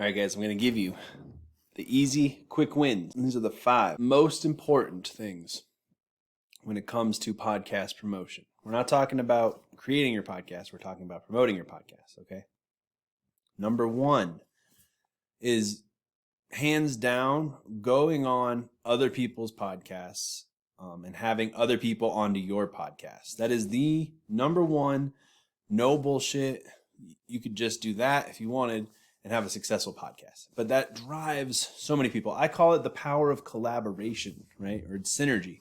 All right, guys, I'm going to give you the easy, quick wins. These are the 5 most important things when it comes to podcast promotion. We're not talking about creating your podcast. We're talking about promoting your podcast, okay? Number 1 is hands down going on other people's podcasts and having other people onto your podcast. That is the number 1, no bullshit. You could just do that if you wanted and have a successful podcast. But that drives so many people. I call it the power of collaboration, right? Or synergy.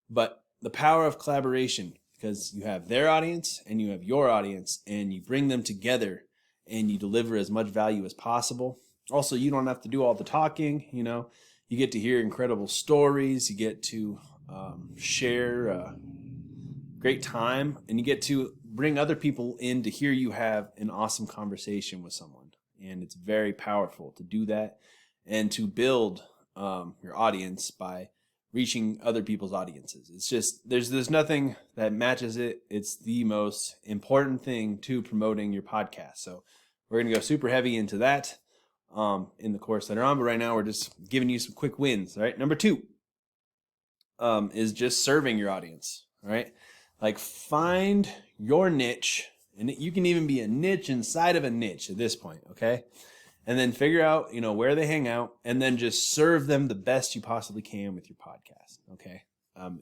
But the power of collaboration, because you have their audience and you have your audience, and you bring them together and you deliver as much value as possible. Also, you don't have to do all the talking, You get to hear incredible stories. You get to share a great time, and you get to bring other people in to hear you have an awesome conversation with someone. And it's very powerful to do that and to build your audience by reaching other people's audiences. It's just, there's nothing that matches it. It's the most important thing to promoting your podcast. So we're going to go super heavy into that in the course later on. But right now we're just giving you some quick wins. All right. Number 2 is just serving your audience. All right. Like, find your niche. And you can even be a niche inside of a niche at this point, okay? And then figure out, where they hang out, and then just serve them the best you possibly can with your podcast, okay?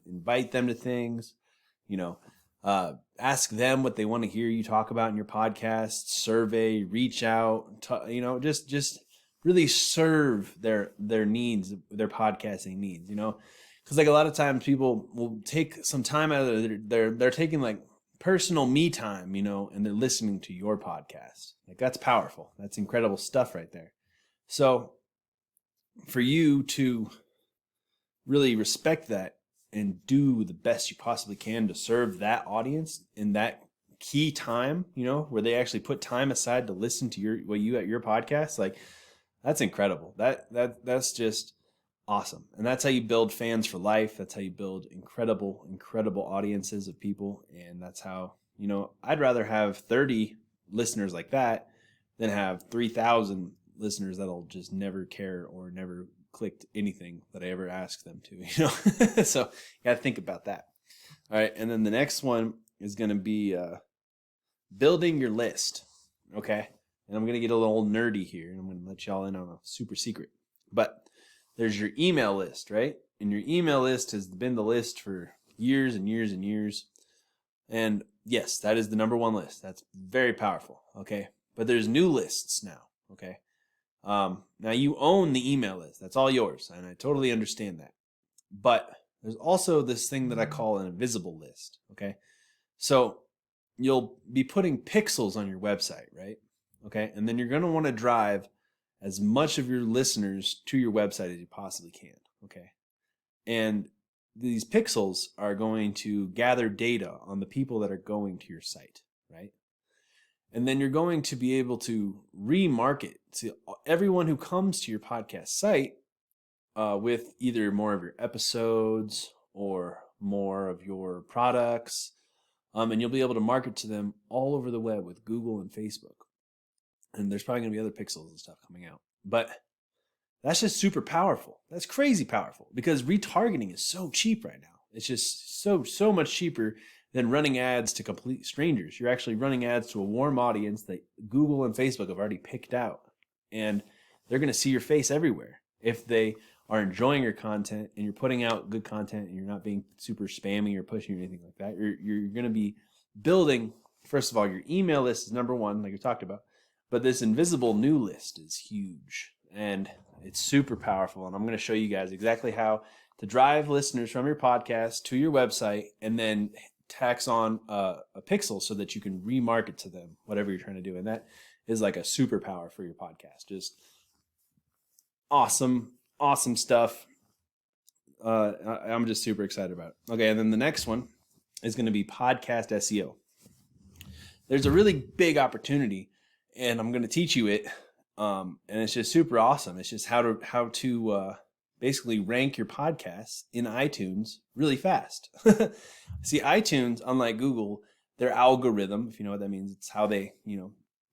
Invite them to things, ask them what they want to hear you talk about in your podcast, survey, reach out, just really serve their needs, their podcasting needs, Because like a lot of times people will take some time out of they're taking like personal me time, and they're listening to your podcast. Like, that's powerful. That's incredible stuff right there. So for you to really respect that and do the best you possibly can to serve that audience in that key time, where they actually put time aside to listen to your podcast, like, that's incredible. That's just awesome. And that's how you build fans for life. That's how you build incredible audiences of people. And that's how, I'd rather have 30 listeners like that than have 3,000 listeners that'll just never care or never clicked anything that I ever asked them to, So you got to think about that. All right. And then the next one is going to be building your list. Okay. And I'm going to get a little nerdy here, and I'm going to let y'all in on a super secret. But there's your email list, right? And your email list has been the list for years and years and years. And yes, that is the number 1 list. That's very powerful, okay? But there's new lists now, okay? Now you own the email list. That's all yours, and I totally understand that. But there's also this thing that I call an invisible list, okay? So you'll be putting pixels on your website, right? Okay, and then you're going to want to drive as much of your listeners to your website as you possibly can, okay? And these pixels are going to gather data on the people that are going to your site, right? And then you're going to be able to remarket to everyone who comes to your podcast site with either more of your episodes or more of your products. And you'll be able to market to them all over the web with Google and Facebook. And there's probably going to be other pixels and stuff coming out. But that's just super powerful. That's crazy powerful, because retargeting is so cheap right now. It's just so much cheaper than running ads to complete strangers. You're actually running ads to a warm audience that Google and Facebook have already picked out. And they're going to see your face everywhere. If they are enjoying your content and you're putting out good content and you're not being super spammy or pushy or anything like that, you're going to be building, first of all, your email list is number 1, like we talked about. But this invisible new list is huge, and it's super powerful. And I'm going to show you guys exactly how to drive listeners from your podcast to your website, and then tax on a pixel so that you can remarket to them, whatever you're trying to do. And that is like a superpower for your podcast. Just awesome stuff. I'm just super excited about it. Okay, and then the next one is going to be podcast SEO. There's a really big opportunity, and I'm going to teach you it. And it's just super awesome. It's just how to basically rank your podcasts in iTunes really fast. See, iTunes, unlike Google, their algorithm, if you know what that means, it's how they,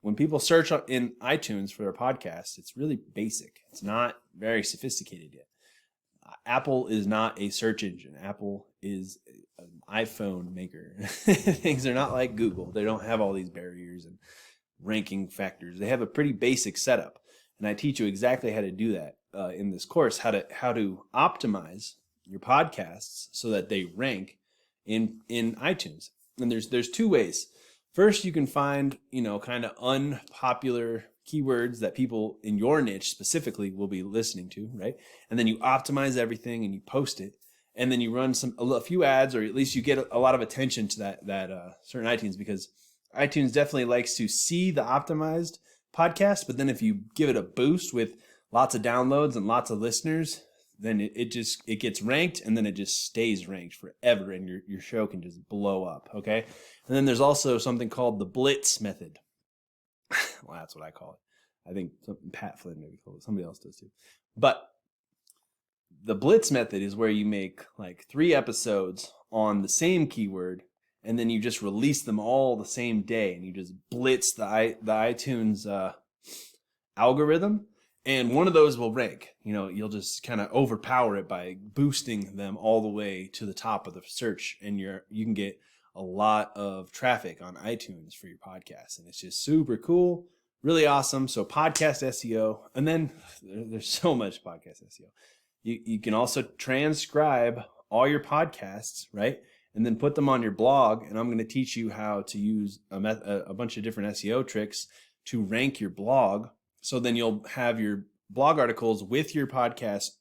when people search in iTunes for their podcasts, it's really basic. It's not very sophisticated yet. Apple is not a search engine. Apple is an iPhone maker. Things are not like Google. They don't have all these barriers and ranking factors. They have a pretty basic setup, and I teach you exactly how to do that in this course. How to optimize your podcasts so that they rank in iTunes. And there's two ways. First, you can find kind of unpopular keywords that people in your niche specifically will be listening to, right? And then you optimize everything and you post it, and then you run a few ads, or at least you get a lot of attention to that certain iTunes, because iTunes definitely likes to see the optimized podcast. But then if you give it a boost with lots of downloads and lots of listeners, then it gets ranked, and then it just stays ranked forever, and your show can just blow up. Okay. And then there's also something called the Blitz method. Well, that's what I call it. I think Pat Flynn maybe called it. Somebody else does too. But the Blitz method is where you make like 3 episodes on the same keyword, and then you just release them all the same day, and you just blitz the iTunes algorithm, and one of those will rank. You'll just kind of overpower it by boosting them all the way to the top of the search, and you can get a lot of traffic on iTunes for your podcast, and it's just super cool, really awesome. So podcast SEO, and then there's so much podcast SEO. You can also transcribe all your podcasts, right? And then put them on your blog, and I'm going to teach you how to use a bunch of different SEO tricks to rank your blog. So then you'll have your blog articles with your podcast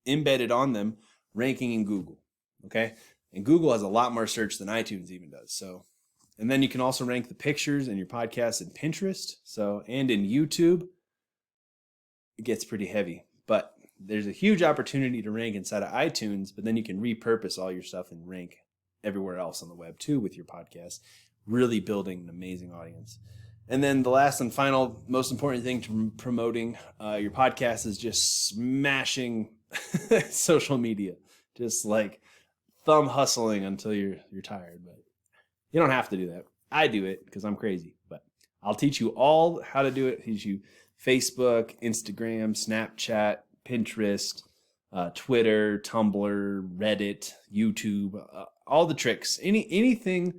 embedded on them, ranking in Google, okay? And Google has a lot more search than iTunes even does. So, and then you can also rank the pictures in your podcast in Pinterest. And in YouTube. It gets pretty heavy, but there's a huge opportunity to rank inside of iTunes, but then you can repurpose all your stuff and rank everywhere else on the web too with your podcast, really building an amazing audience. And then the last and final, most important thing to promoting your podcast is just smashing social media, just like thumb hustling until you're tired. But you don't have to do that. I do it because I'm crazy, but I'll teach you all how to do it. Teach you Facebook, Instagram, Snapchat, Pinterest, Twitter, Tumblr, Reddit, YouTube, all the tricks, anything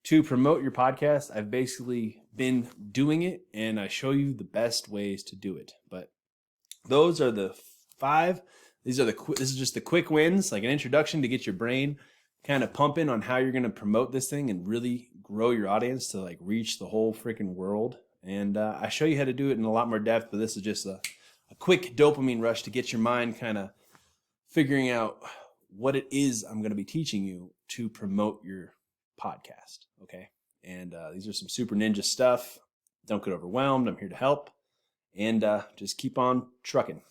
to promote your podcast. I've basically been doing it, and I show you the best ways to do it. But those are the 5. This is just the quick wins, like an introduction to get your brain kind of pumping on how you're going to promote this thing and really grow your audience to like reach the whole freaking world. And I show you how to do it in a lot more depth, but this is just a quick dopamine rush to get your mind kind of figuring out what it is I'm going to be teaching you to promote your podcast. Okay. And these are some super ninja stuff. Don't get overwhelmed. I'm here to help. And just keep on trucking.